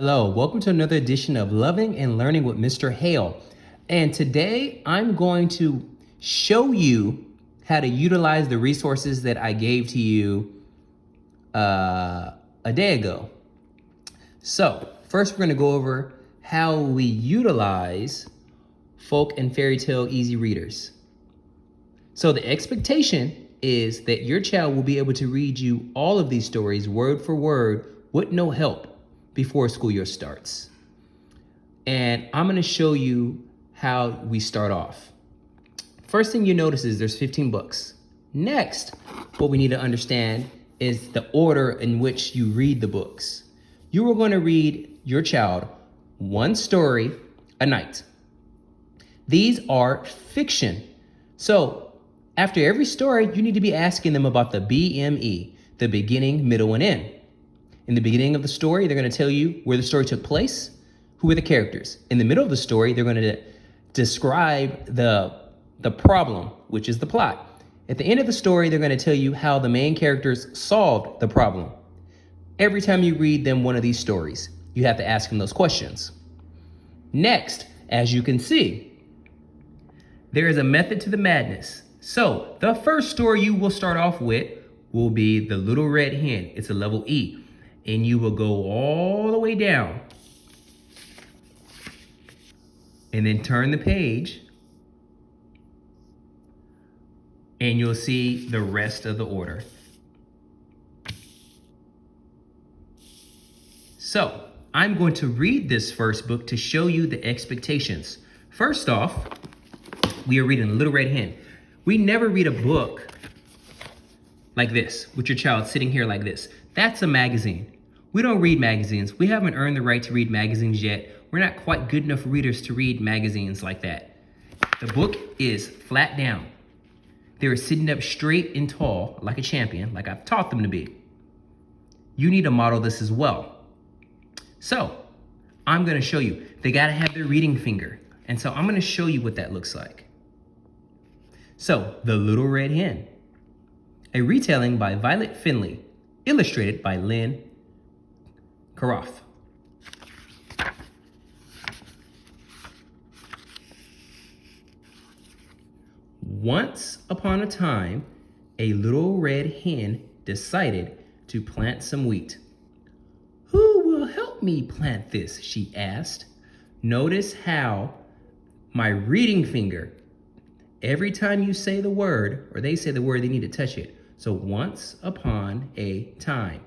Hello, welcome to another edition of Loving and Learning with Mr. Hale. And today I'm going to show you how to utilize the resources that I gave to you a day ago. So, first we're going to go over how we utilize folk and fairy tale easy readers. So, the expectation is that your child will be able to read you all of these stories word for word with no help before school year starts. And I'm going to show you how we start off. First thing you notice is there's 15 books. Next, what we need to understand is the order in which you read the books. You are going to read your child one story a night. These are fiction. So after every story, you need to be asking them about the BME, the beginning, middle, and end. In the beginning of the story, they're going to tell you where the story took place, who are the characters. In the middle of the story, they're going to describe the problem, which is the plot. At the end of the story, they're going to tell you how the main characters solved the problem. Every time you read them one of these stories, you have to ask them those questions. Next, as you can see, there is a method to the madness. So the first story you will start off with will be The Little Red Hen. It's a level E. And you will go all the way down and then turn the page and you'll see the rest of the order. So I'm going to read this first book to show you the expectations. First off, we are reading Little Red Hen. We never read a book like this, with your child sitting here like this. That's a magazine. We don't read magazines. We haven't earned the right to read magazines yet. We're not quite good enough readers to read magazines like that. The book is flat down. They're sitting up straight and tall, like a champion, like I've taught them to be. You need to model this as well. So, I'm gonna show you. They gotta have their reading finger. And so I'm gonna show you what that looks like. So, The Little Red Hen. A retelling by Violet Finley, illustrated by Lynn Karoff. Once upon a time, a little red hen decided to plant some wheat. Who will help me plant this? She asked. Notice how my reading finger, every time you say the word, or they say the word, they need to touch it. So once upon a time.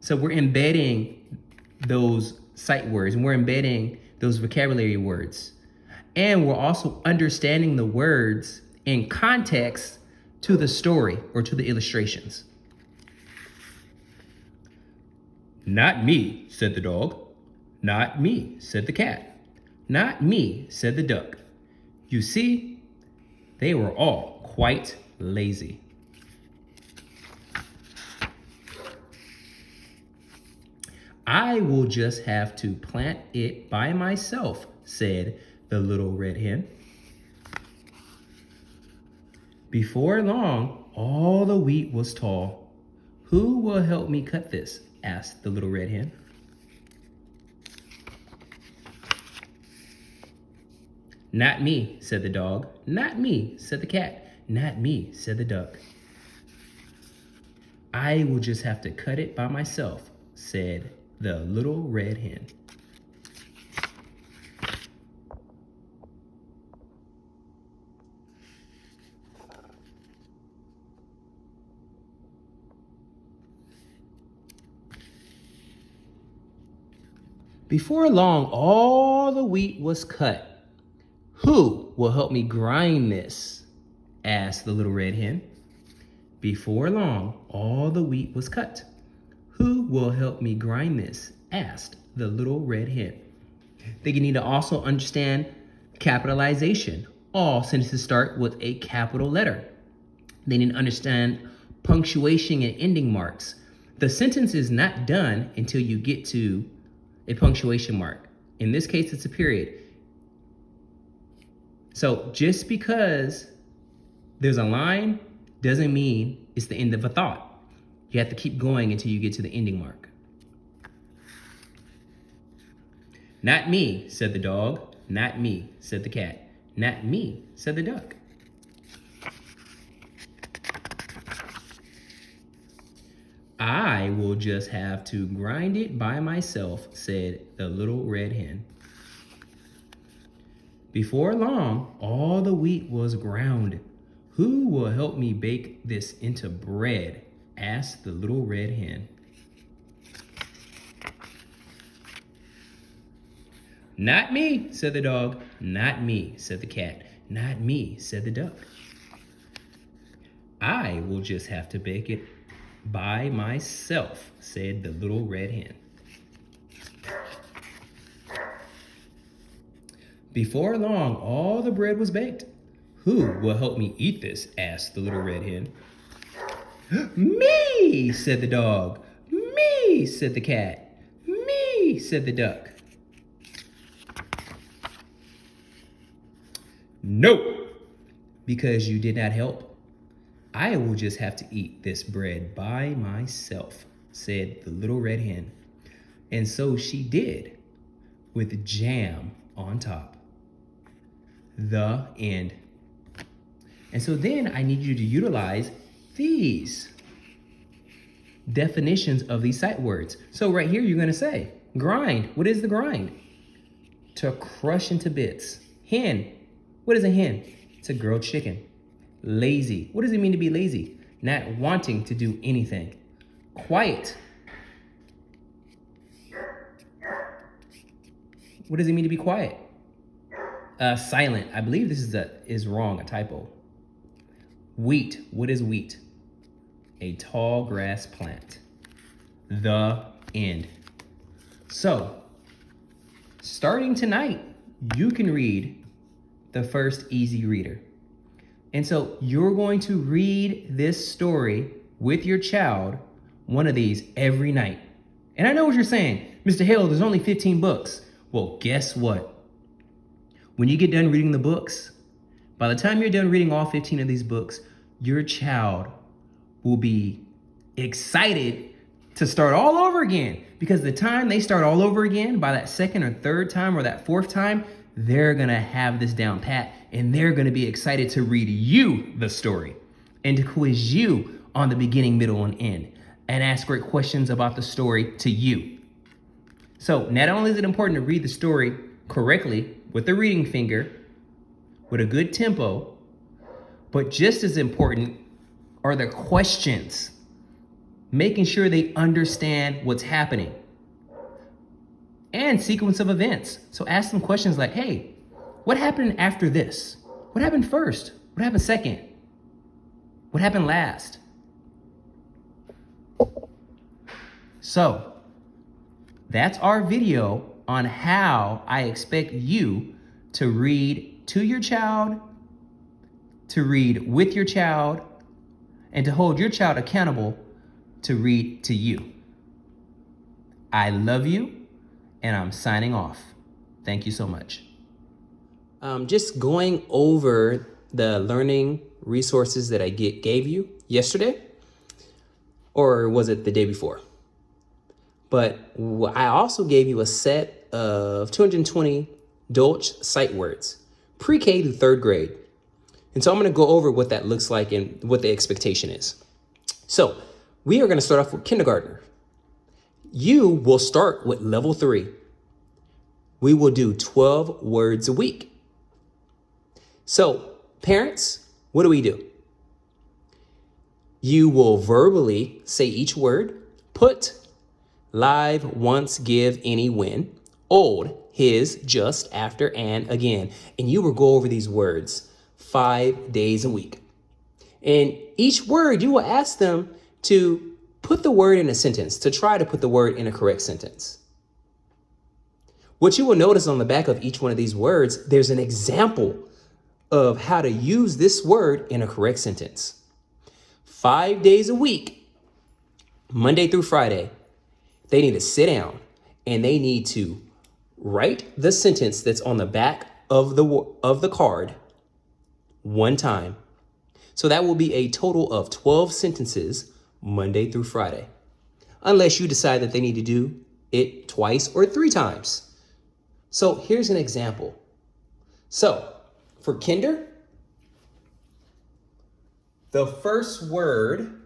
So we're embedding those sight words and we're embedding those vocabulary words. And we're also understanding the words in context to the story or to the illustrations. Not me, said the dog. Not me, said the cat. Not me, said the duck. You see, they were all quite lazy. I will just have to plant it by myself, said the little red hen. Before long, all the wheat was tall. Who will help me cut this? Asked the little red hen. Not me, said the dog. Not me, said the cat. Not me, said the duck. I will just have to cut it by myself, said the little red hen. Before long, all the wheat was cut. Who will help me grind this? Asked the little red hen. Before long, all the wheat was cut. Who will help me grind this? Asked the little red hen. They need to also understand capitalization. All sentences start with a capital letter. They need to understand punctuation and ending marks. The sentence is not done until you get to a punctuation mark. In this case, it's a period. So just because there's a line doesn't mean it's the end of a thought. You have to keep going until you get to the ending mark. Not me, said the dog. Not me, said the cat. Not me, said the duck. I will just have to grind it by myself, said the little red hen. Before long, all the wheat was ground. Who will help me bake this into bread? Asked the little red hen. Not me, said the dog. Not me, said the cat. Not me, said the duck. I will just have to bake it by myself, said the little red hen. Before long, all the bread was baked. Who will help me eat this? Asked the little red hen. Me, said the dog. Me, said the cat. Me, said the duck. No, because you did not help. I will just have to eat this bread by myself, said the little red hen. And so she did, with jam on top. The end. And so then I need you to utilize these definitions of these sight words. So right here, you're going to say, grind. What is the grind? To crush into bits. Hen. What is a hen? It's a grilled chicken. Lazy. What does it mean to be lazy? Not wanting to do anything. Quiet. What does it mean to be quiet? Silent. I believe this is wrong, a typo. Wheat. What is wheat? A tall grass plant. The end. So, starting tonight, you can read the first Easy Reader. And so you're going to read this story with your child, one of these every night. And I know what you're saying, Mr. Hale, there's only 15 books. Well, guess what? When you get done reading the books, by the time you're done reading all 15 of these books, your child will be excited to start all over again. Because the time they start all over again, by that second or third time or that fourth time, they're gonna have this down pat and they're gonna be excited to read you the story and to quiz you on the beginning, middle, and end and ask great questions about the story to you. So not only is it important to read the story correctly with the reading finger, with a good tempo, but just as important are the questions, making sure they understand what's happening. And sequence of events. So ask them questions like, hey, what happened after this? What happened first? What happened second? What happened last? So that's our video on how I expect you to read to your child, to read with your child, and to hold your child accountable to read to you. I love you. And I'm signing off. Thank you so much. Just going over the learning resources that I gave you yesterday, or was it the day before? But I also gave you a set of 220 Dolch sight words, pre-K to third grade. And so I'm gonna go over what that looks like and what the expectation is. So we are gonna start off with kindergartner. You will start with level 3. We will do 12 words a week. So, parents, what do? You will verbally say each word: put, live, once, give, any, when, old, his, just, after, and again. And you will go over these words 5 days a week. And each word, you will ask them to put the word in a sentence, to try to put the word in a correct sentence. What you will notice on the back of each one of these words, there's an example of how to use this word in a correct sentence. 5 days a week, Monday through Friday, they need to sit down and they need to write the sentence that's on the back of the card one time. So that will be a total of 12 sentences Monday through Friday, unless you decide that they need to do it twice or 3 times. So here's an example. So for kinder, the first word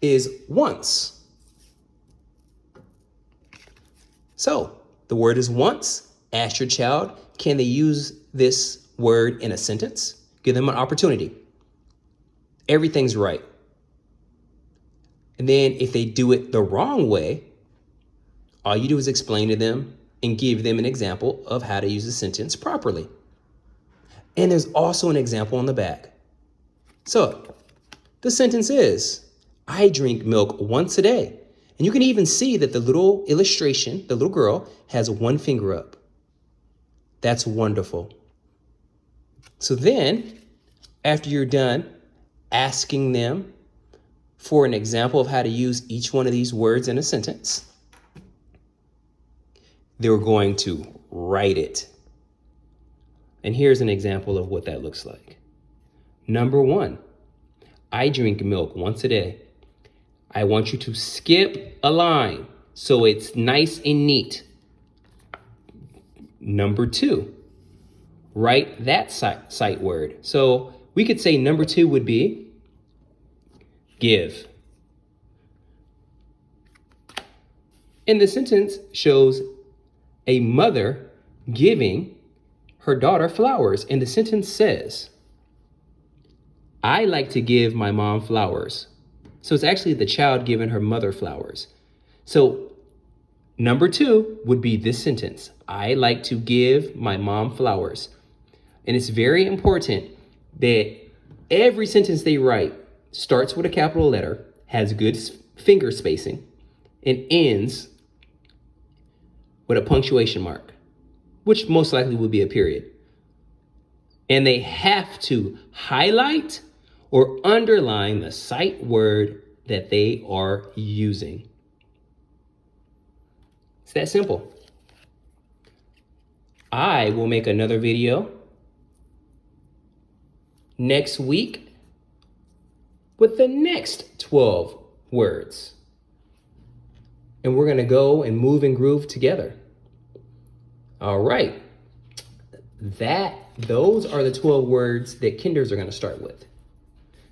is once. So the word is once. Ask your child, can they use this word in a sentence? Give them an opportunity. Everything's right. And then if they do it the wrong way, all you do is explain to them and give them an example of how to use a sentence properly. And there's also an example on the back. So the sentence is, I drink milk once a day. And you can even see that the little illustration, the little girl, has one finger up. That's wonderful. So then, after you're done asking them for an example of how to use each one of these words in a sentence, they're going to write it. And here's an example of what that looks like. Number 1, I drink milk once a day. I want you to skip a line so it's nice and neat. Number 2, write that sight word. So we could say number 2 would be give. And the sentence shows a mother giving her daughter flowers. And the sentence says, I like to give my mom flowers. So it's actually the child giving her mother flowers. So number 2 would be this sentence. I like to give my mom flowers. And it's very important that every sentence they write starts with a capital letter, has good finger spacing, and ends with a punctuation mark, which most likely would be a period. And they have to highlight or underline the sight word that they are using. It's that simple. I will make another video next week with the next 12 words. And we're going to go and move and groove together. All right. Those are the 12 words that kinders are going to start with.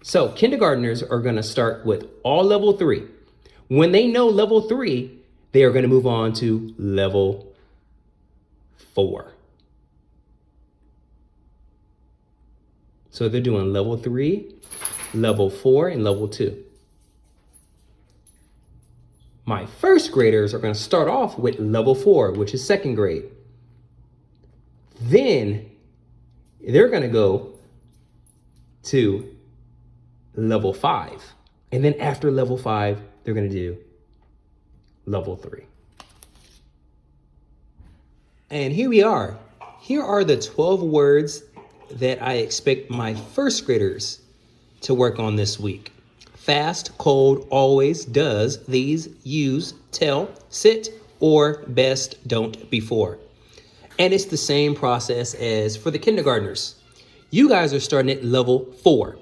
So kindergartners are going to start with all level 3. When they know level 3, they are going to move on to level 4. So they're doing level 3, level 4, and level 2. My first graders are going to start off with level 4, which is second grade. Then they're going to go to level 5. And then after level 5, they're going to do level 3. And here we are. Here are the 12 words that I expect my first graders to work on this week. Fast, cold, always, does, these, use, tell, sit, or best, don't, before. And it's the same process as for the kindergartners. You guys are starting at level 4.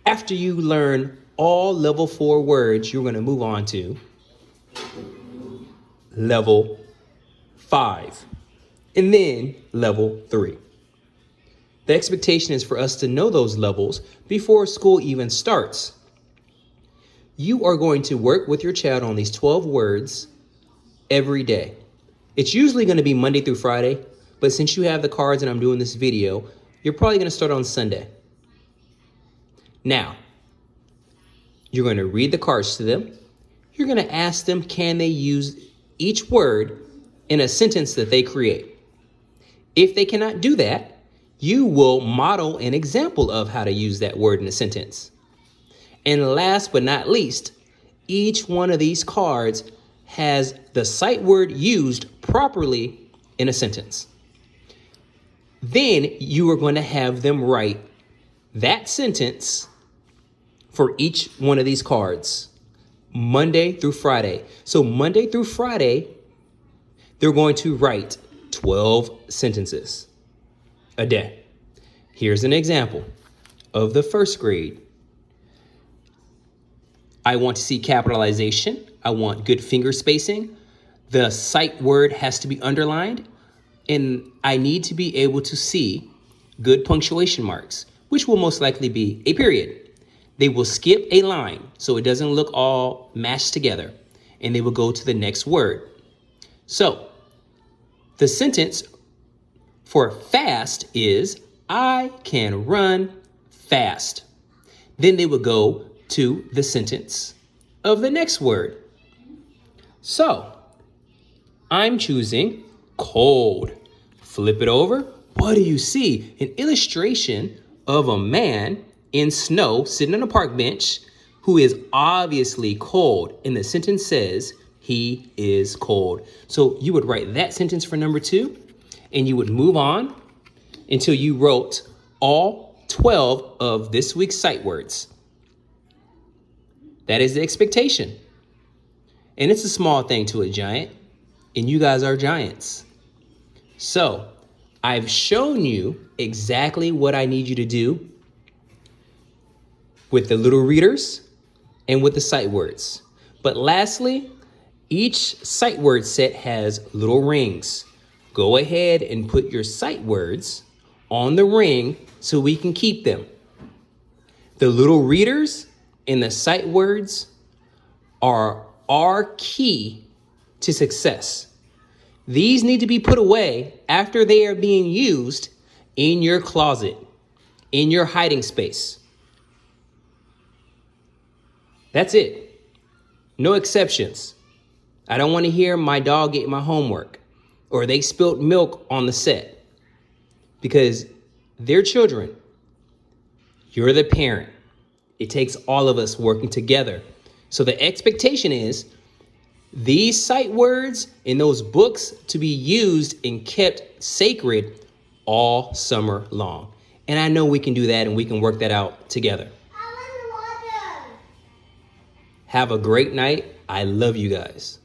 After you learn all level 4 words, you're going to move on to level 5 and then level 3. The expectation is for us to know those levels before school even starts. You are going to work with your child on these 12 words every day. It's usually going to be Monday through Friday, but since you have the cards and I'm doing this video, you're probably going to start on Sunday. Now, you're going to read the cards to them. You're going to ask them, can they use each word in a sentence that they create? If they cannot do that, you will model an example of how to use that word in a sentence. And last but not least, each one of these cards has the sight word used properly in a sentence. Then you are going to have them write that sentence for each one of these cards, Monday through Friday. So Monday through Friday, they're going to write 12 sentences a day. Here's an example of the first grade. I want to see capitalization. I want good finger spacing. the sight word has to be underlined, and I need to be able to see good punctuation marks, which will most likely be a period. They will skip a line so it doesn't look all mashed together, and they will go to the next word. So the sentence for fast is, I can run fast. Then they would go to the sentence of the next word. So I'm choosing cold. Flip it over. What do you see? An illustration of a man in snow sitting on a park bench who is obviously cold. And the sentence says, he is cold. So you would write that sentence for number 2, and you would move on until you wrote all 12 of this week's sight words. That is the expectation. And it's a small thing to a giant, and you guys are giants. So I've shown you exactly what I need you to do with the little readers and with the sight words. But lastly, each sight word set has little rings. Go ahead and put your sight words on the ring so we can keep them. The little readers and the sight words are our key to success. These need to be put away after they are being used in your closet, in your hiding space. That's it. No exceptions. I don't want to hear my dog ate my homework or they spilled milk on the set, because they're children. You're the parent. It takes all of us working together. So the expectation is these sight words in those books to be used and kept sacred all summer long. And I know we can do that, and we can work that out together. I want water. Have a great night. I love you guys.